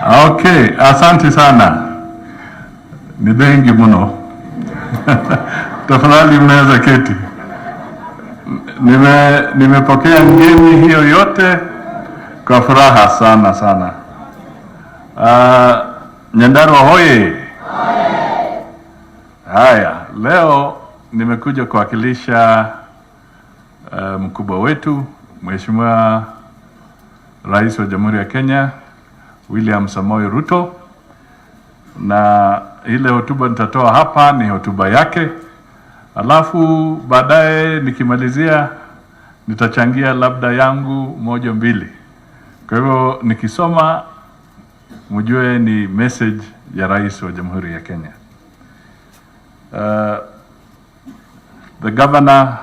Okay, asante sana. Ni bengi mno. Tafadhali mnaweza keti. Nimepokea ngeni hiyo yote kwa furaha sana sana. Nyandarua hoye. Haya, leo nimekuja kuwakilisha mkubwa wetu, Mheshimiwa Rais wa Jamhuri ya Kenya, William Samoei Ruto, na ile hotuba nitatoa hapa ni hotuba yake. Alafu baadaye nikimalizia nitachangia labda yangu moja mbili. Kwa hivyo nikisoma mjue ni message ya Rais wa Jamhuri ya Kenya. The Governor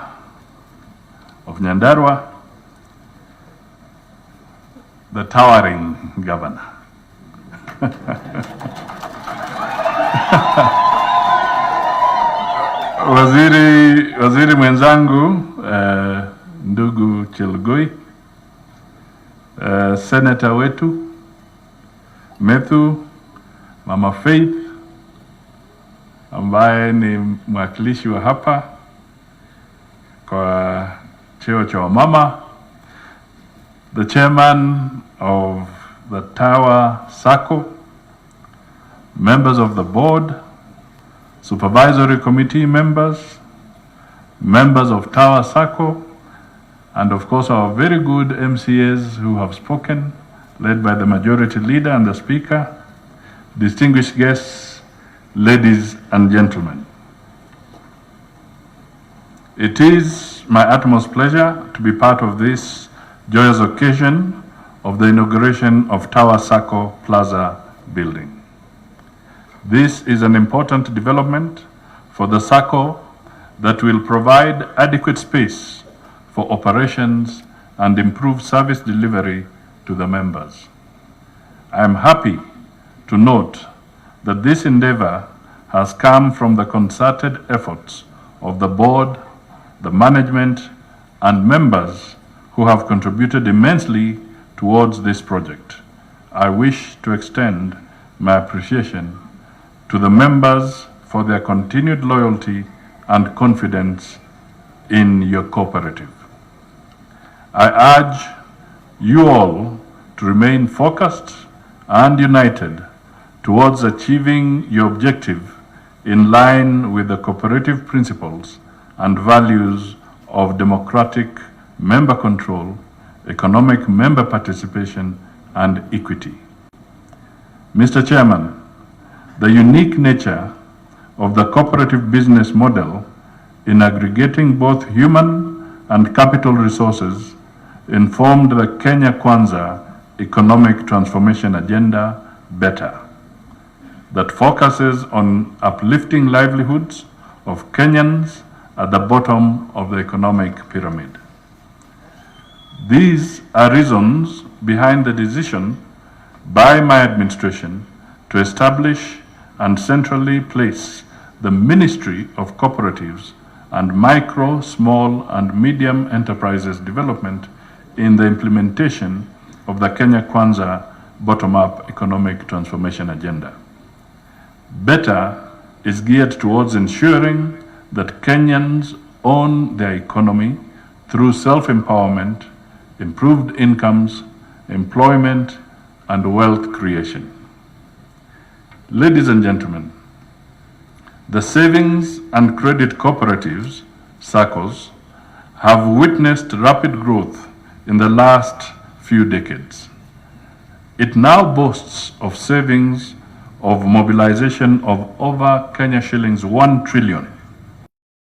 of Nyandarua, the towering governor. Waziri mwenzangu ndugu Chelugui, senator wetu Methu, Mama Faith ambaye ni mwakilishi wa hapa kwa cheo cha wamama, the chairman of the Tower Sacco, members of the board, supervisory committee members, members of Tower Sacco, and of course our very good MCAs who have spoken, led by the majority leader and the speaker, distinguished guests, ladies and gentlemen. It is my utmost pleasure to be part of this joyous occasion of the inauguration of Tower Sacco Plaza building. This is an important development for the Sacco that will provide adequate space for operations and improve service delivery to the members. I am happy to note that this endeavor has come from the concerted efforts of the board, the management, and members who have contributed immensely towards this project. I wish to extend my appreciation to the members for their continued loyalty and confidence in your cooperative. I urge you all to remain focused and united towards achieving your objective in line with the cooperative principles and values of democratic member control, economic member participation, and equity. Mr. Chairman, the unique nature of the cooperative business model in aggregating both human and capital resources informed the Kenya Kwanza economic transformation agenda better, that focuses on uplifting livelihoods of Kenyans at the bottom of the economic pyramid. These are reasons behind the decision by my administration to establish and centrally place the Ministry of Cooperatives and Micro, Small and Medium Enterprises Development in the implementation of the Kenya Kwanza bottom-up economic transformation agenda. Better is geared towards ensuring that Kenyans own their economy through self-empowerment, improved incomes, employment, and wealth creation. Ladies and gentlemen, the savings and credit cooperatives, SACCOs, have witnessed rapid growth in the last few decades. It now boasts of savings of mobilization of over Kenya shillings 1 trillion,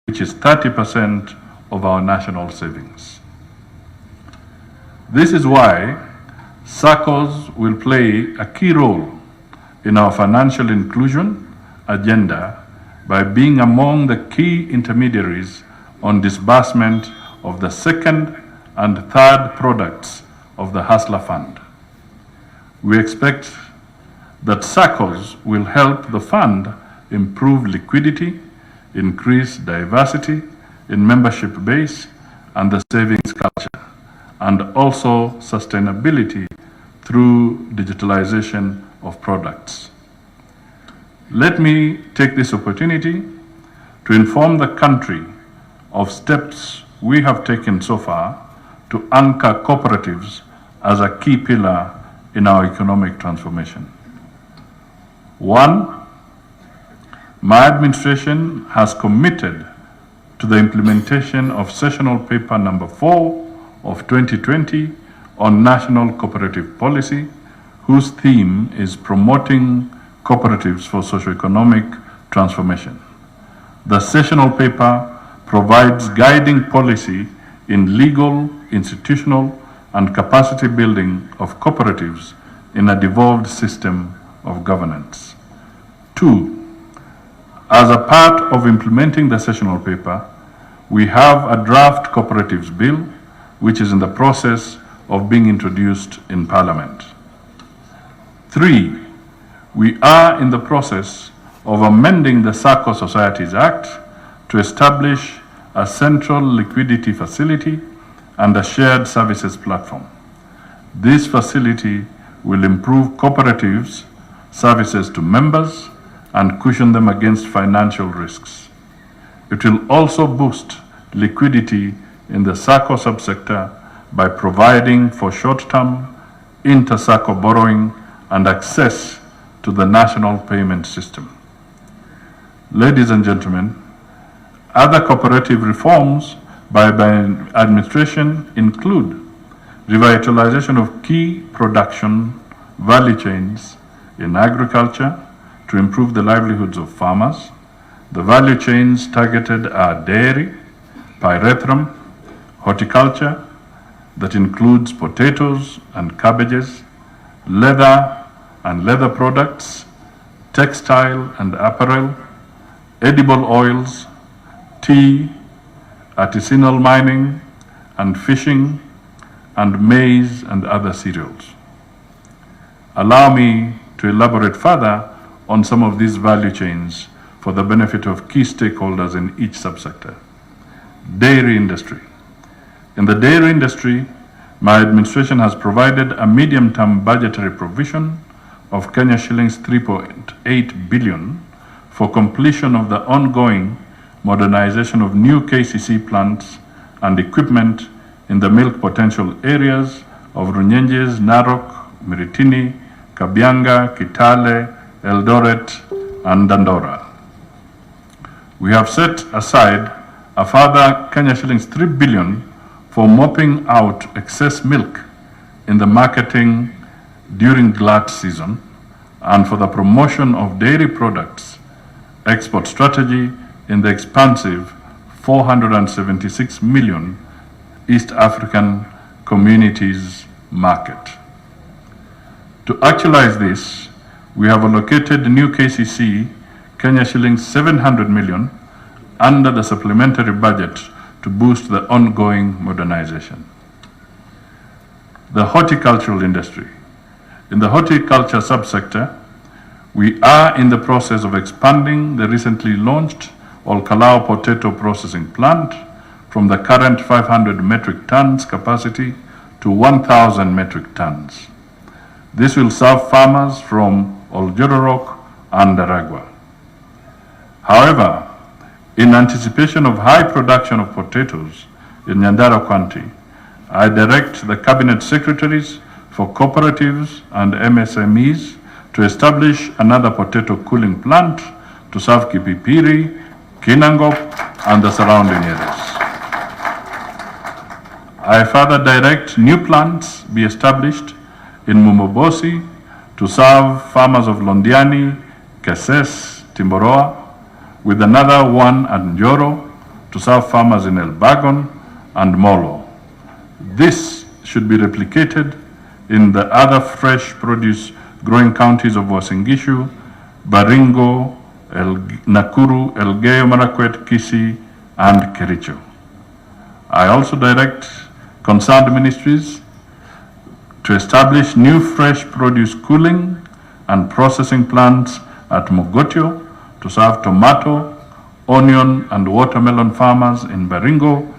which is 30% of our national savings. This is why SACCOs will play a key role in our financial inclusion agenda by being among the key intermediaries on disbursement of the second and third products of the Hustler Fund. We expect that SACCOs will help the fund improve liquidity, increase diversity in membership base and the savings culture, and also sustainability through digitalization of products. Let me take this opportunity to inform the country of steps we have taken so far to anchor cooperatives as a key pillar in our economic transformation. One, my administration has committed to the implementation of Sessional Paper number 4 of 2020 on National Cooperative Policy, whose theme is promoting cooperatives for socio-economic transformation. The Sessional Paper provides guiding policy in legal, institutional, and capacity building of cooperatives in a devolved system of governance. 2, as a part of implementing the Sessional Paper, we have a draft cooperatives bill which is in the process of being introduced in Parliament. 3, we are in the process of amending the Sacco Societies Act to establish a central liquidity facility and a shared services platform. This facility will improve cooperatives' services to members and cushion them against financial risks. It will also boost liquidity in the Sacco subsector by providing for short-term inter-Sacco borrowing and access to the national payment system. Ladies and gentlemen, other cooperative reforms by administration include revitalization of key production value chains in agriculture to improve the livelihoods of farmers. The value chains targeted are dairy, pyrethrum, horticulture, that includes potatoes and cabbages, leather and leather products, textile and apparel, edible oils, tea, artisanal mining and fishing, and maize and other cereals. Allow me to elaborate further on some of these value chains for the benefit of key stakeholders in each subsector. Dairy industry. In the dairy industry, my administration has provided a medium-term budgetary provision of Kenya shillings 3.8 billion for completion of the ongoing modernization of new KCC plants and equipment in the milk potential areas of Runyenjes, Narok, Miritini, Kabianga, Kitale, Eldoret, and Dandora. We have set aside a further Kenya shillings 3 billion for mopping out excess milk in the marketing during glut season and for the promotion of dairy products export strategy in the expansive 476 million East African communities market. To actualize this, we have allocated new KCC Kenya shillings 700 million under the supplementary budget to boost the ongoing modernization. The horticultural industry. In the horticulture subsector, we are in the process of expanding the recently launched Kalou potato processing plant from the current 500 metric tons capacity to 1,000 metric tons. This will serve farmers from Oljororok and Daragwa. However, in anticipation of high production of potatoes in Nyandara County, I direct the Cabinet Secretaries for Cooperatives and MSMEs to establish another potato cooling plant to serve Kipipiri, Kinangop, and the surrounding areas. I further direct new plants be established in Mumobosi to serve farmers of Londiani, Keses, Timboroa, with another one at Njoro to serve farmers in Elbagon and Molo. This should be replicated in the other fresh produce growing counties of Uasin-Gishu, Baringo, Nakuru, Elgeyo Marakwet, Kisii, and Kericho. I also direct concerned ministries to establish new fresh produce cooling and processing plants at Mogotio to serve tomato, onion, and watermelon farmers in Baringo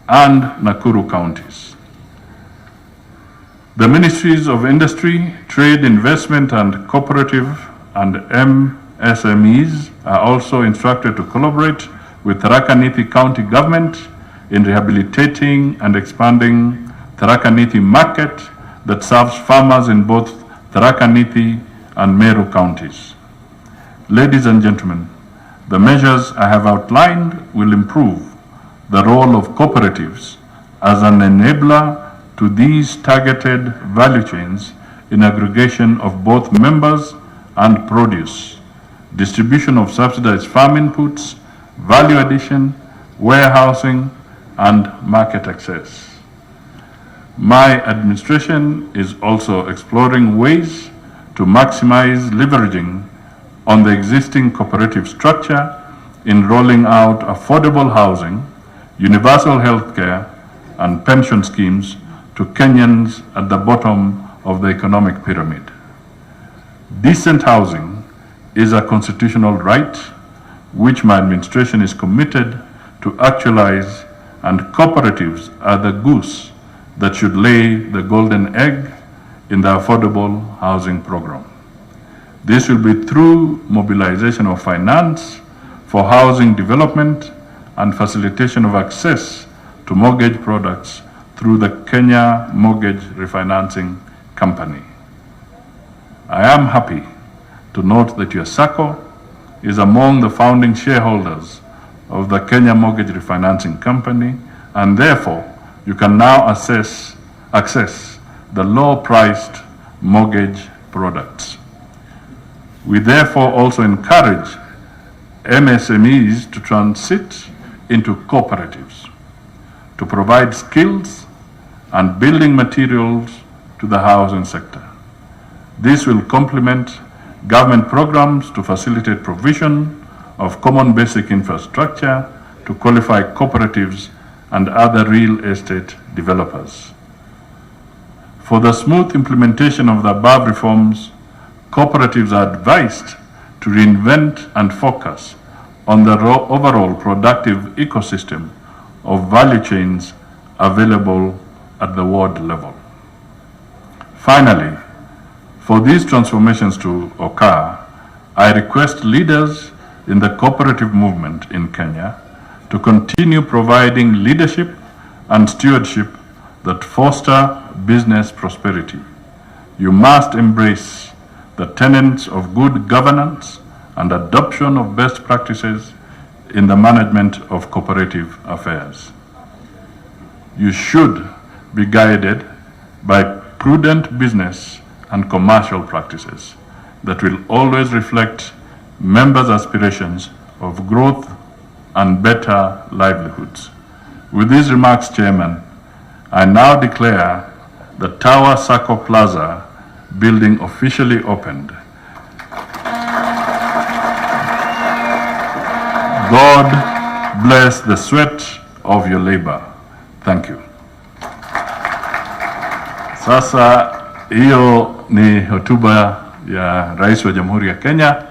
and Nakuru counties. The Ministries of Industry, Trade, Investment and Cooperative and MSMEs are also instructed to collaborate with Tharaka Nithi County Government in rehabilitating and expanding Tharaka Nithi market that serves farmers in both Tharaka Nithi and Meru counties. Ladies and gentlemen, the measures I have outlined will improve the role of cooperatives as an enabler to these targeted value chains in aggregation of both members and produce, distribution of subsidized farm inputs, value addition, warehousing, and market access. My administration is also exploring ways to maximize leveraging on the existing cooperative structure in rolling out affordable housing, universal health care, and pension schemes to Kenyans at the bottom of the economic pyramid. Decent housing is a constitutional right which my administration is committed to actualize, and cooperatives are the goose that should lay the golden egg in the affordable housing program. This will be through mobilization of finance for housing development and facilitation of access to mortgage products through the Kenya Mortgage Refinancing Company. I am happy to note that your Sacco is among the founding shareholders of the Kenya Mortgage Refinancing Company, and therefore you can now access the low-priced mortgage products. We therefore also encourage MSMEs to transit into cooperatives to provide skills and building materials to the housing sector. This will complement government programs to facilitate provision of common basic infrastructure to qualify cooperatives and other real estate developers. For the smooth implementation of the above reforms, cooperatives are advised to reinvent and focus on the overall productive ecosystem of value chains available at the ward level. Finally, for these transformations to occur, I request leaders in the cooperative movement in Kenya to continue providing leadership and stewardship that foster business prosperity. You must embrace the tenets of good governance and adoption of best practices in the management of cooperative affairs. You should be guided by prudent business and commercial practices that will always reflect members' aspirations of growth and better livelihoods. With these remarks, Chairman, I now declare the Tower Sacco Plaza building officially opened. God bless the sweat of your labor. Thank you. Sasa hiyo ni hotuba ya Rais wa Jamhuri ya Kenya.